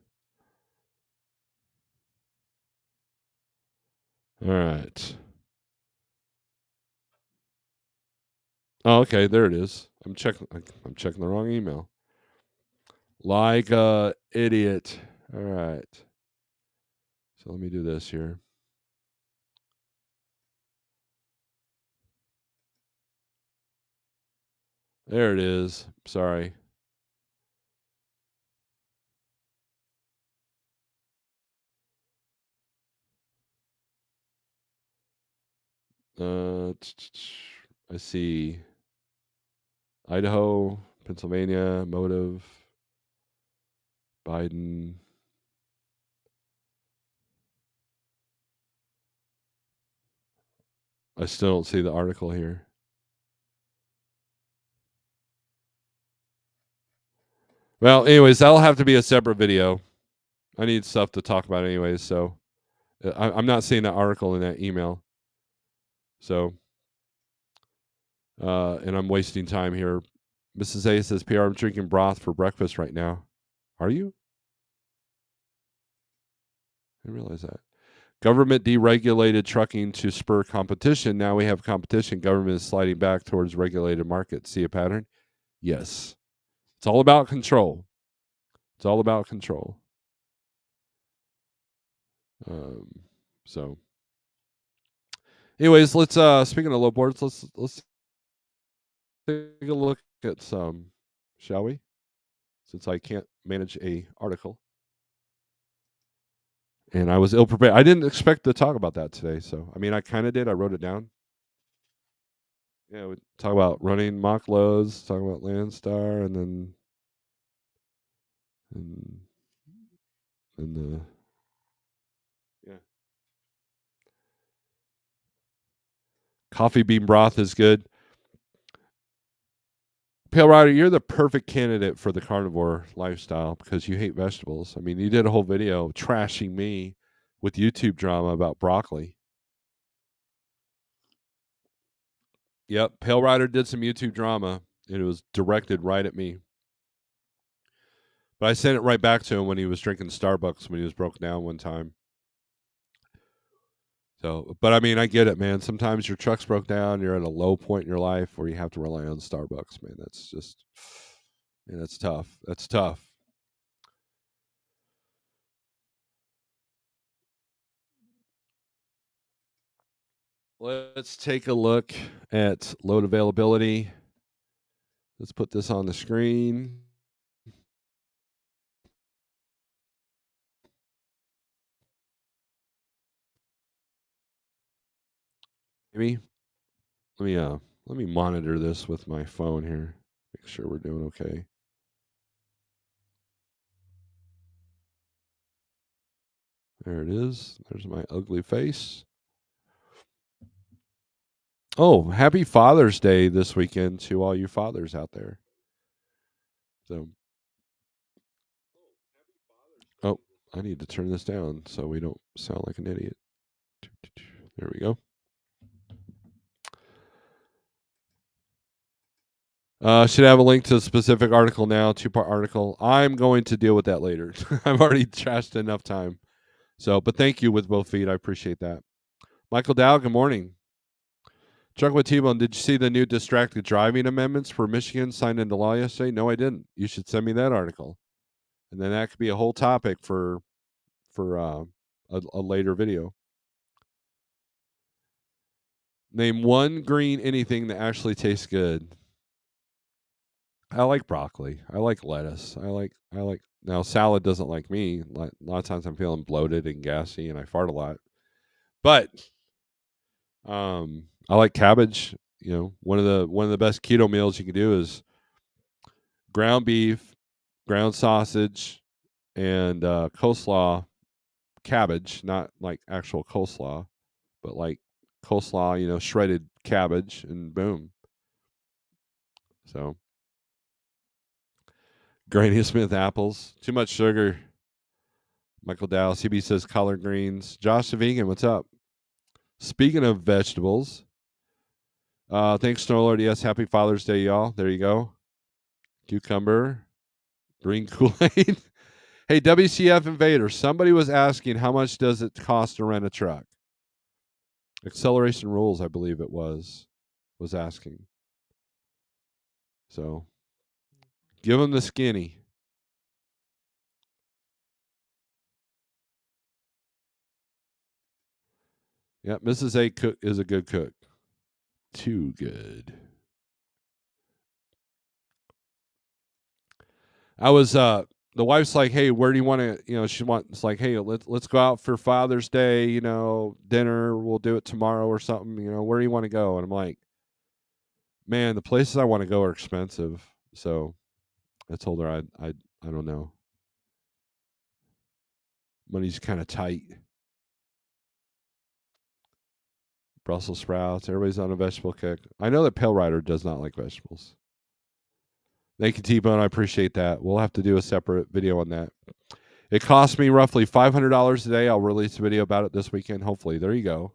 All right. Oh, okay. There it is. I'm checking the wrong email. Like a idiot. All right. So let me do this here. There it is. Sorry. I see Idaho, Pennsylvania, motive, Biden. I still don't see the article here. Well, anyways, that'll have to be a separate video. I need stuff to talk about anyways, so I'm not seeing that article in that email. So, and I'm wasting time here. Mrs. A says, PR, I'm drinking broth for breakfast right now. Are you? I didn't realize that. Government deregulated trucking to spur competition. Now we have competition. Government is sliding back towards regulated markets. See a pattern? Yes. It's all about control. It's all about control. So, anyways, let's speaking of low boards, let's take a look at some, shall we? Since I can't manage a article. And I was ill prepared. I didn't expect to talk about that today. So, I mean, I kind of did. I wrote it down. Yeah, we talk about running mock loads, talk about Landstar, and then and the yeah, coffee bean broth is good. Pale Rider, you're the perfect candidate for the carnivore lifestyle because you hate vegetables. I mean, you did a whole video trashing me with YouTube drama about broccoli. Yep, Pale Rider did some YouTube drama, and it was directed right at me. But I sent it right back to him when he was drinking Starbucks when he was broke down one time. So, but I mean, I get it, man. Sometimes your truck's broke down, you're at a low point in your life where you have to rely on Starbucks, man. That's just, man, that's tough. That's tough. Let's take a look at load availability. Let's put this on the screen. Maybe let me monitor this with my phone here. Make sure we're doing okay. There it is. There's my ugly face. Oh, happy Father's Day this weekend to all you fathers out there. So, oh, I need to turn this down so we don't sound like an idiot. There we go. Should have a link to a specific article now, 2-part article. I'm going to deal with that later. I've already trashed enough time. So, but thank you with both feet. I appreciate that. Michael Dow, good morning. Chuck with T-Bone, did you see the new distracted driving amendments for Michigan signed into law yesterday? No, I didn't. You should send me that article, and then that could be a whole topic for a later video. Name one green anything that actually tastes good. I like broccoli. I like lettuce. I like now salad doesn't like me. A lot of times I'm feeling bloated and gassy and I fart a lot. But I like cabbage. You know, one of the best keto meals you can do is ground beef, ground sausage, and coleslaw cabbage, not like actual coleslaw, but like coleslaw, you know, shredded cabbage, and boom. So, Granny Smith apples, too much sugar. Michael Dow, CB says collard greens. Josh the vegan, what's up? Speaking of vegetables, thanks, Snorelord. Yes, happy Father's Day, y'all. There you go. Cucumber, green Kool-Aid. Hey, WCF Invader, somebody was asking how much does it cost to rent a truck? Acceleration Rules, I believe it was asking. So, give them the skinny. Yep, Mrs. A cook is a good cook. Too good. I was the wife's like, "Hey, where do you want to, you know, she wants like, "Hey, let's go out for Father's Day, you know, dinner. We'll do it tomorrow or something, you know. Where do you want to go?" And I'm like, "Man, the places I want to go are expensive." So, I told her I don't know. Money's kind of tight. Brussels sprouts. Everybody's on a vegetable kick. I know that Pale Rider does not like vegetables. Thank you, T-Bone. I appreciate that. We'll have to do a separate video on that. It cost me roughly $500 a day. I'll release a video about it this weekend, hopefully. There you go.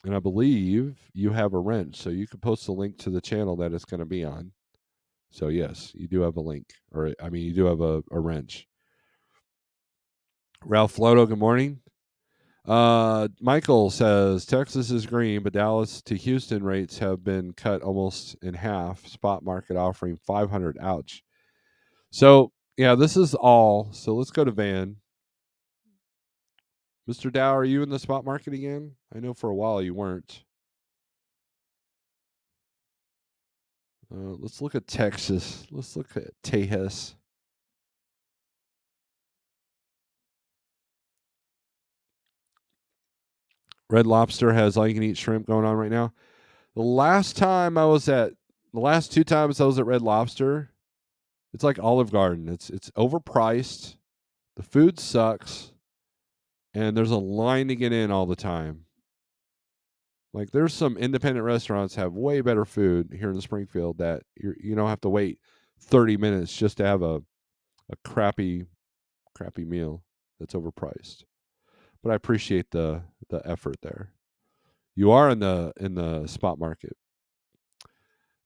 And I believe you have a wrench, so you can post a link to the channel that it's going to be on. So, yes, you do have a link. Or, I mean, you do have a wrench. Ralph Floto, good morning. Michael says Texas is green, but Dallas to Houston rates have been cut almost in half. Spot market offering 500. Ouch. So yeah, this is all. So let's go to Van. Mr. Dow, are you in the spot market again? I know for a while you weren't. Let's look at Texas. Let's look at Tejas. Red Lobster has all you can eat shrimp going on right now. The last two times I was at Red Lobster, it's like Olive Garden. It's overpriced. The food sucks, and there's a line to get in all the time. Like there's some independent restaurants have way better food here in Springfield that you don't have to wait 30 minutes just to have a crappy meal that's overpriced. But I appreciate the effort there. You are in the spot market.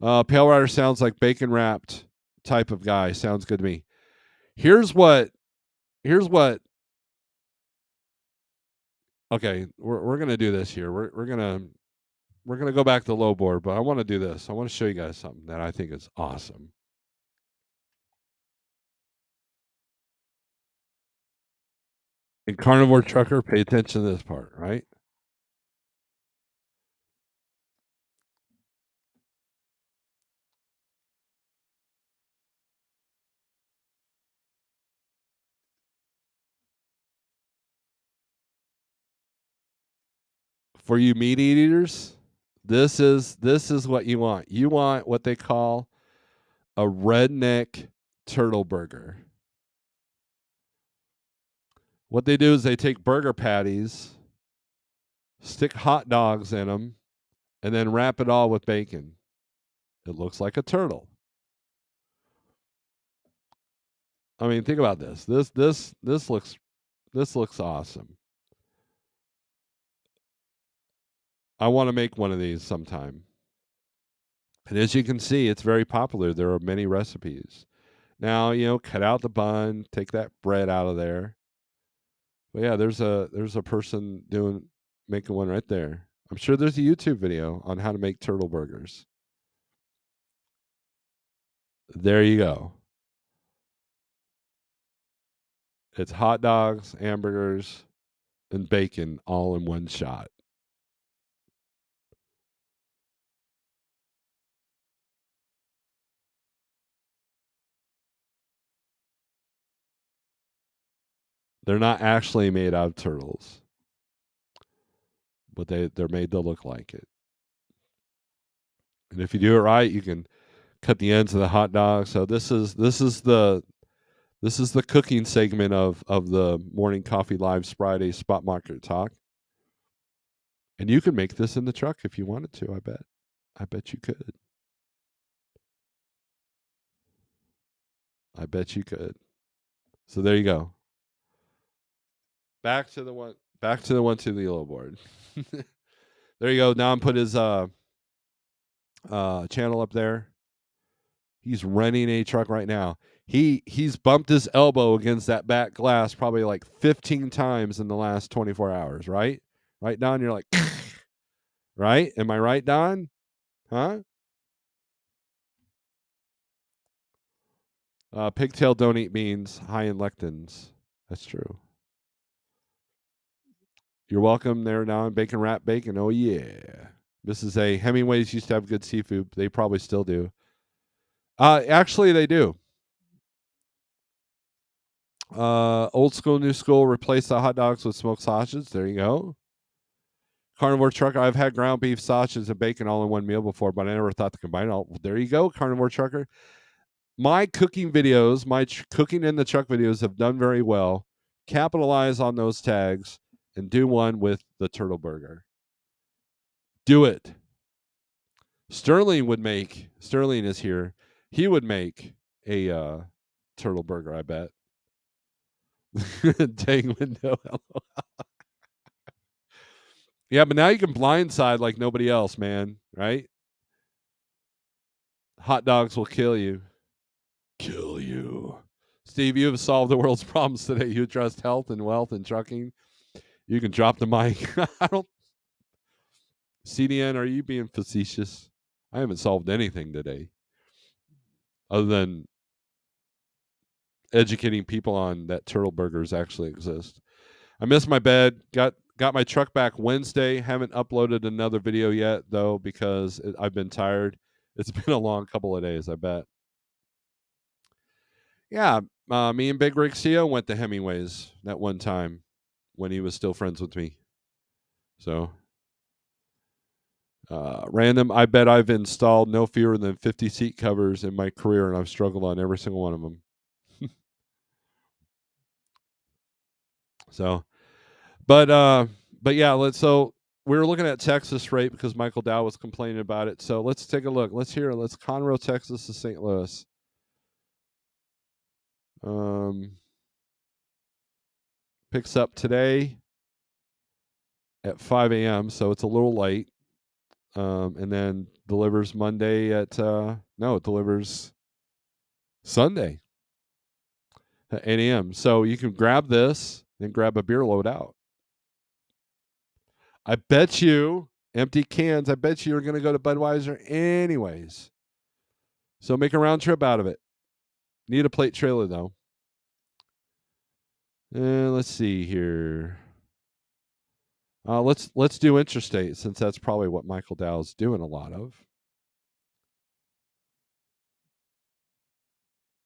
Pale Rider sounds like bacon wrapped type of guy. Sounds good to me. Here's what. Okay, we're gonna do this here. We're gonna go back to the low board, but I want to do this. I want to show you guys something that I think is awesome. And carnivore trucker, pay attention to this part, right? For you meat eaters, this is what you want. You want what they call a redneck turtle burger. What they do is they take burger patties, stick hot dogs in them, and then wrap it all with bacon. It looks like a turtle. I mean, think about this. This looks awesome. I want to make one of these sometime. And as you can see, it's very popular. There are many recipes. Now, you know, cut out the bun, take that bread out of there. But yeah, there's a person making one right there. I'm sure there's a YouTube video on how to make turtle burgers. There you go. It's hot dogs, hamburgers, and bacon all in one shot. They're not actually made out of turtles, but they're made to look like it. And if you do it right, you can cut the ends of the hot dog. So this is the cooking segment of the morning coffee live Friday spot market talk. And you can make this in the truck if you wanted to. I bet you could. I bet you could. So there you go. Back to the one. Back to the one to the yellow board. There you go. Now I'm put his channel up there. He's renting a truck right now. He's bumped his elbow against that back glass probably like 15 times in the last 24 hours, right? Right, Don? You're like, right? Am I right, Don? Huh? Pigtail don't eat beans, high in lectins. That's true. You're welcome there, Don. Bacon wrap bacon. Oh, yeah. This is a Hemingway's used to have good seafood. They probably still do. Actually, they do. Old school, new school. Replace the hot dogs with smoked sausages. There you go. Carnivore trucker. I've had ground beef, sausages, and bacon all in one meal before, but I never thought to combine it all. Well, there you go, carnivore trucker. My cooking videos, my cooking in the truck videos have done very well. Capitalize on those tags and do one with the turtle burger. Do it. Sterling is here. He would make a turtle burger, I bet. Dang window. Yeah, but now you can blindside like nobody else, man. Right? Hot dogs will kill you. Kill you. Steve, you have solved the world's problems today. You addressed health and wealth and trucking. You can drop the mic. I don't. CDN, are you being facetious? I haven't solved anything today other than educating people on that turtle burgers actually exist. I missed my bed. Got my truck back Wednesday. Haven't uploaded another video yet though because I've been tired. It's been a long couple of days. I bet. Yeah, me and Big Rick CEO went to Hemingway's that one time when he was still friends with me. So random. I bet I've installed no fewer than 50 seat covers in my career, and I've struggled on every single one of them. So, but yeah. So we were looking at Texas rate because Michael Dow was complaining about it. So let's take a look. Let's hear. Let's Conroe, Texas to St. Louis. Um, Picks up today at 5 a.m. So it's a little late. And then delivers Monday at no, it delivers Sunday at 8 a.m. So you can grab this and grab a beer load out. I bet you empty cans. I bet you are going to go to Budweiser anyways. So make a round trip out of it. Need a plate trailer though. Let's see here. Let's do interstate since that's probably what Michael Dow's doing a lot of.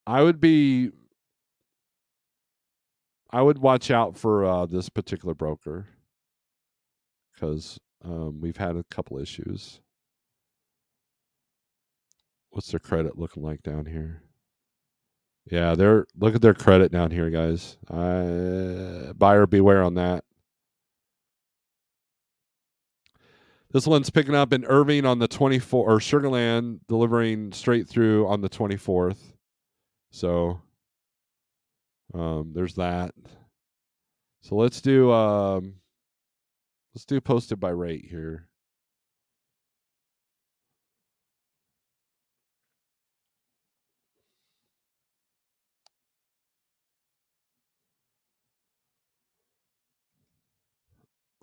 I would be. I would watch out for this particular broker because we've had a couple issues. What's their credit looking like down here? Yeah, look at their credit down here, guys. Buyer beware on that. This one's picking up in Irving on the 24th, or Sugarland delivering straight through on the 24th. So there's that. So let's do posted by rate here.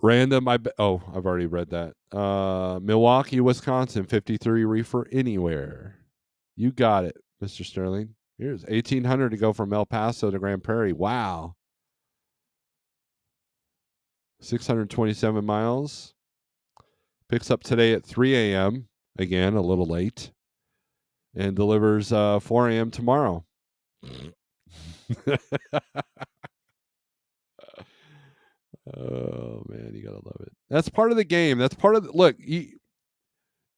Random. I've already read that. Milwaukee, Wisconsin, 53 reefer anywhere. You got it, Mr. Sterling. Here's 1,800 to go from El Paso to Grand Prairie. Wow. 627 miles. Picks up today at 3 a.m. Again, a little late. And delivers 4 a.m. tomorrow. Oh, man, you got to love it. That's part of the game. That's part of the look. If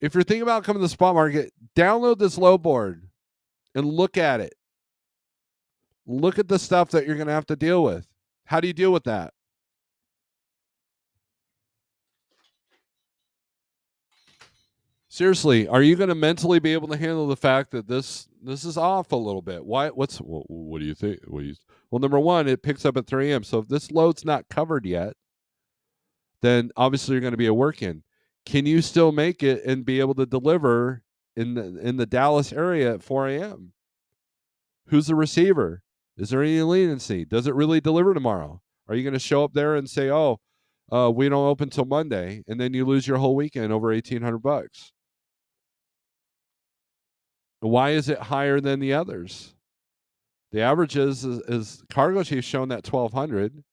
you're thinking about coming to the spot market, download this load board and look at it. Look at the stuff that you're going to have to deal with. How do you deal with that? Seriously, are you going to mentally be able to handle the fact that this is off a little bit? Why? What do you think? Well, number one, it picks up at 3 a.m. So if this load's not covered yet, then obviously you're going to be a work-in. Can you still make it and be able to deliver in the Dallas area at 4 a.m.? Who's the receiver? Is there any leniency? Does it really deliver tomorrow? Are you going to show up there and say, "Oh, we don't open till Monday," and then you lose your whole weekend over $1,800? Why is it higher than the others? The averages is Cargo Chief's shown that 1,200,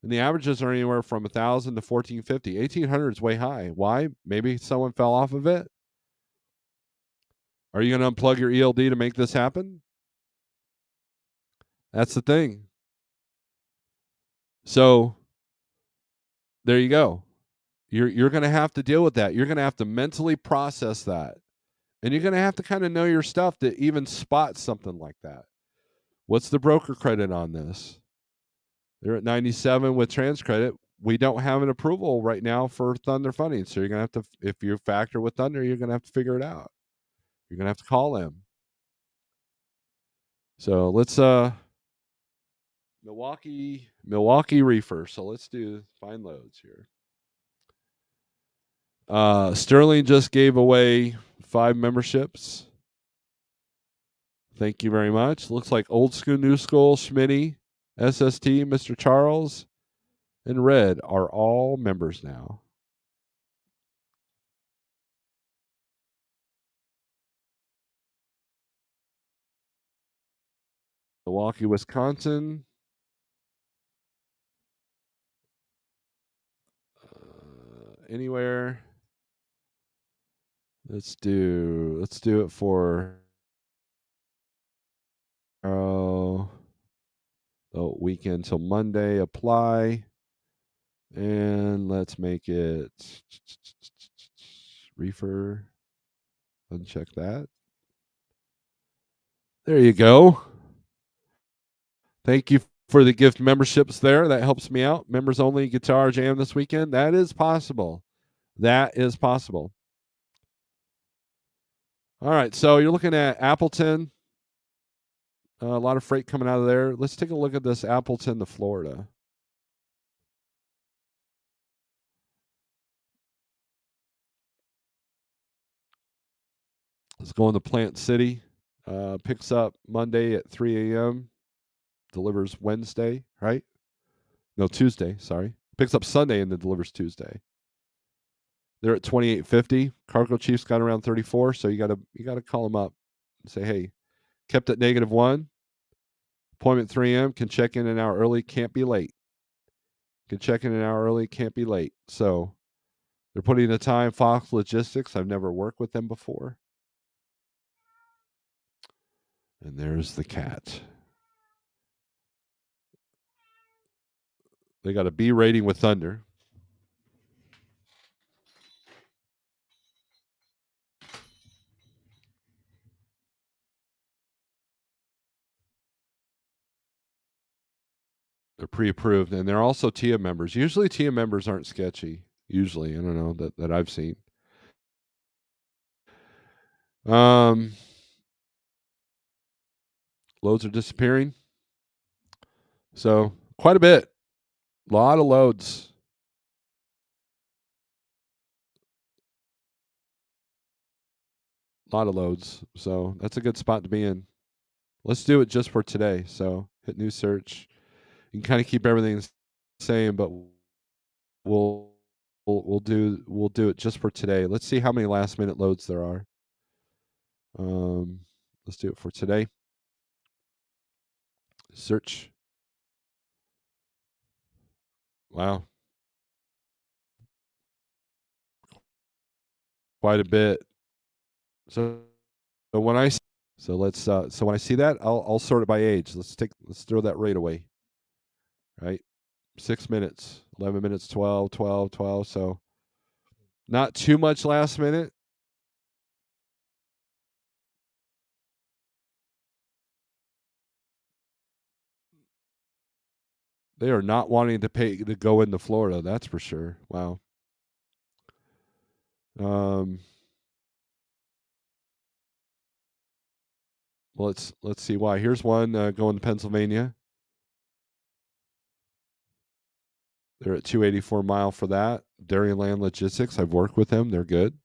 and the averages are anywhere from 1,000 to 1,450. 1,800 is way high. Why? Maybe someone fell off of it. Are you going to unplug your ELD to make this happen? That's the thing. So there you go. You're going to have to deal with that. You're going to have to mentally process that. And you're going to have to kind of know your stuff to even spot something like that. What's the broker credit on this? They're at 97 with trans credit. We don't have an approval right now for Thunder funding. So you're going to have to, if you factor with Thunder, you're going to have to figure it out. You're going to have to call them. So let's, Milwaukee reefer. So let's find loads here. Sterling just gave away 5 memberships. Thank you very much. Looks like Old School, New School, Schmitty, SST, Mr. Charles, and Red are all members now. Milwaukee, Wisconsin. Anywhere. Let's do it for the weekend till Monday. Apply. And let's make it reefer. Uncheck that. There you go. Thank you for the gift memberships there. That helps me out. Members only guitar jam this weekend. That is possible. That is possible. All right. So you're looking at Appleton. A lot of freight coming out of there. Let's take a look at this Appleton to Florida. Let's go into Plant City. Picks up Monday at 3 a.m. Delivers Wednesday, right? No, Tuesday. Sorry. Picks up Sunday and then delivers Tuesday. They're at 28.50. Cargo Chief's got around 34, so you gotta call them up and say, hey, kept at -1. Appointment 3 a.m. Can check in an hour early. Can't be late. Can check in an hour early. Can't be late. So they're putting the time. Fox Logistics. I've never worked with them before. And there's the cat. They got a B rating with Thunder. They're pre-approved, and they're also TIA members. Usually TIA members aren't sketchy. Usually, I don't know that I've seen. Loads are disappearing. So quite a bit. A lot of loads. A lot of loads. So that's a good spot to be in. Let's do it just for today. So hit new search. You can kind of keep everything the same, but we'll we'll do it just for today. Let's see how many last minute loads there are. Um, let's do it for today. Search. Wow, quite a bit. So, so when I so let's so when I see that, I'll sort it by age. Let's throw that rate away. Right, 6 minutes, 11 minutes, 12, 12, 12. So not too much last minute. They are not wanting to pay to go into Florida. That's for sure. Wow. Um, well, let's see why. Here's one going to Pennsylvania. They're at 284 mile for that. Dairyland Logistics. I've worked with them. They're good.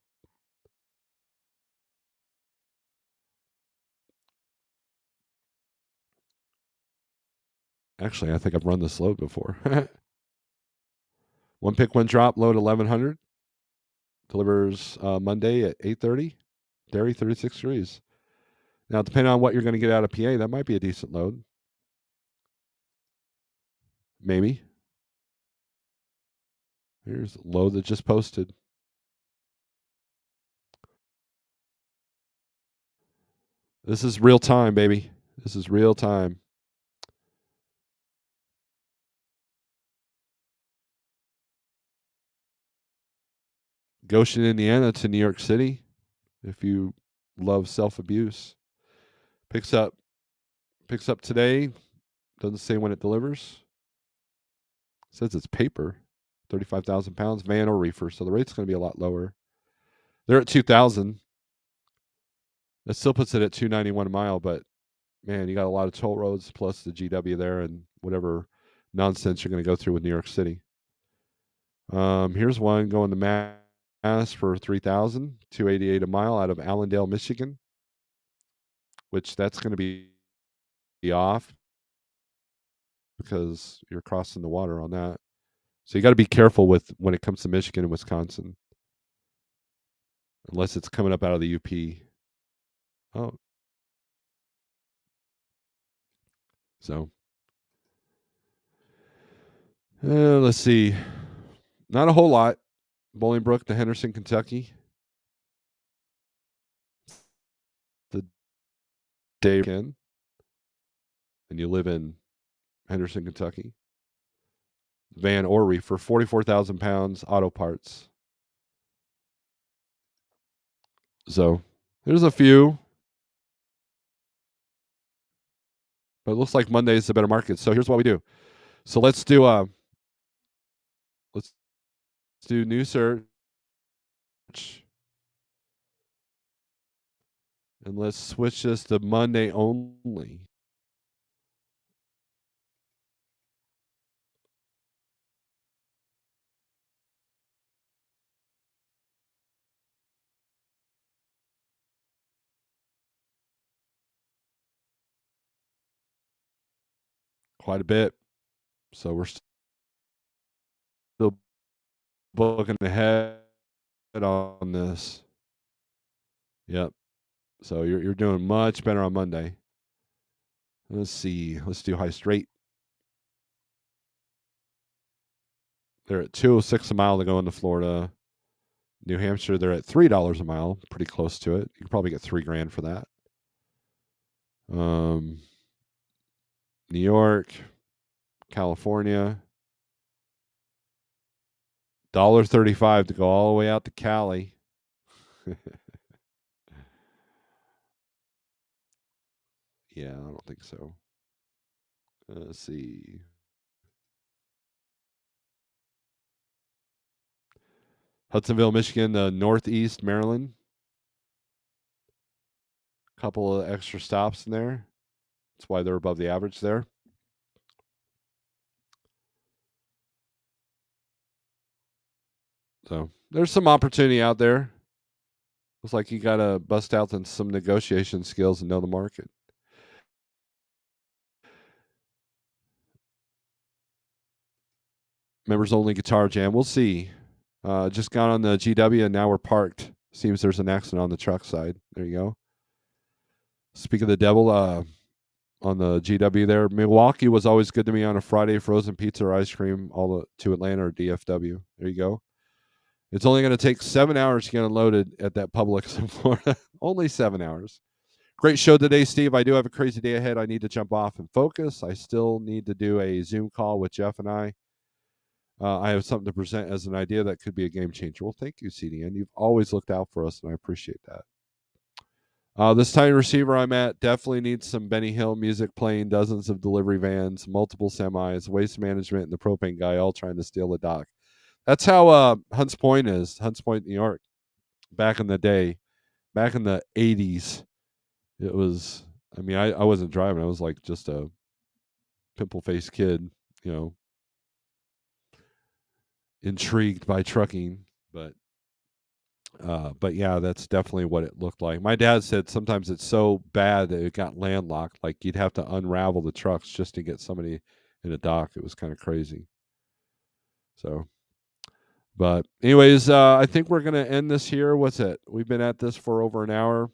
Actually, I think I've run this load before. One pick, one drop. Load 1100. Delivers Monday at 8:30. Dairy 36 degrees. Now, depending on what you're going to get out of PA, that might be a decent load. Maybe. Here's a load that just posted. This is real time, baby. This is real time. Goshen, Indiana to New York City. If you love self abuse, picks up today. Doesn't say when it delivers. Says it's paper. 35,000 pounds, van or reefer. So the rate's going to be a lot lower. They're at 2,000. That still puts it at 291 a mile, but man, you got a lot of toll roads plus the GW there and whatever nonsense you're going to go through with New York City. Here's one going to Mass for 3,000, 288 a mile out of Allendale, Michigan, which that's going to be off because you're crossing the water on that. So you got to be careful with when it comes to Michigan and Wisconsin, unless it's coming up out of the UP. Oh, so let's see. Not a whole lot. Bolingbrook to Henderson, Kentucky. The day weekend, and you live in Henderson, Kentucky. Van or reefer, 44,000 pounds, auto parts. So there's a few, but it looks like Monday is the better market. So here's what we do. So let's do new search, and let's switch this to Monday only. Quite a bit. So we're still booking ahead on this. Yep. So you're doing much better on Monday. Let's see. Let's do high straight. They're at 206 a mile to go into Florida. New Hampshire, they're at $3 a mile, pretty close to it. You can probably get $3,000 for that. New York, California, $1.35 to go all the way out to Cali. Yeah, I don't think so. Let's see. Hudsonville, Michigan, Northeast Maryland. Couple of extra stops in there. That's why they're above the average there. So there's some opportunity out there. Looks like you got to bust out some negotiation skills and know the market. Members only guitar jam. We'll see. Just got on the GW and now we're parked. Seems there's an accident on the truck side. There you go. Speak of the devil, on the GW there. Milwaukee was always good to me on a Friday. Frozen pizza or ice cream, all to Atlanta or DFW. There you go. It's only going to take 7 hours to get unloaded at that Publix in Florida. Only 7 hours. Great show today, Steve. I do have a crazy day ahead. I need to jump off and focus. I still need to do a Zoom call with Jeff and I. I have something to present as an idea that could be a game changer. Well, thank you, CDN. You've always looked out for us, and I appreciate that. This tiny receiver I'm at definitely needs some Benny Hill music playing, dozens of delivery vans, multiple semis, waste management, and the propane guy all trying to steal the dock. That's how Hunts Point is. Hunts Point, New York. Back in the day, back in the 80s, it was, I mean, I wasn't driving. I was like just a pimple-faced kid, you know, intrigued by trucking. But yeah, that's definitely what it looked like. My dad said sometimes it's so bad that it got landlocked. Like you'd have to unravel the trucks just to get somebody in a dock. It was kind of crazy. So, but anyways, I think we're gonna end this here. What's it? We've been at this for over an hour.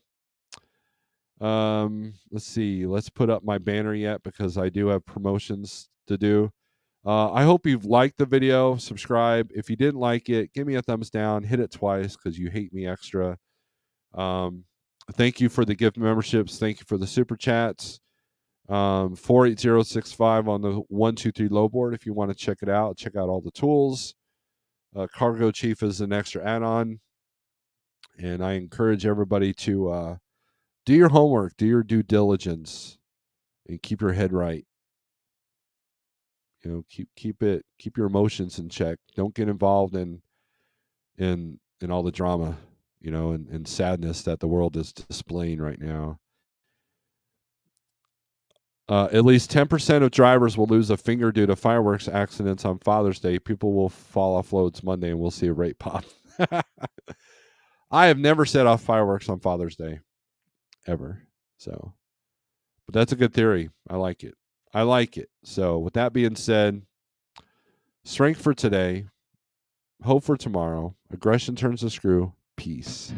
Let's see. Let's put up my banner yet because I do have promotions to do. I hope you've liked the video. Subscribe. If you didn't like it, give me a thumbs down. Hit it twice because you hate me extra. Thank you for the gift memberships. Thank you for the super chats. 48065 on the 123 low board. If you want to check it out, check out all the tools. Cargo Chief is an extra add-on. And I encourage everybody to do your homework, do your due diligence, and keep your head right. You know, keep your emotions in check. Don't get involved in all the drama, you know, and sadness that the world is displaying right now. At least 10% of drivers will lose a finger due to fireworks accidents on Father's Day. People will fall off loads Monday, and we'll see a rate pop. I have never set off fireworks on Father's Day, ever. So, but that's a good theory. I like it. So, with that being said, strength for today, hope for tomorrow, aggression turns the screw, peace.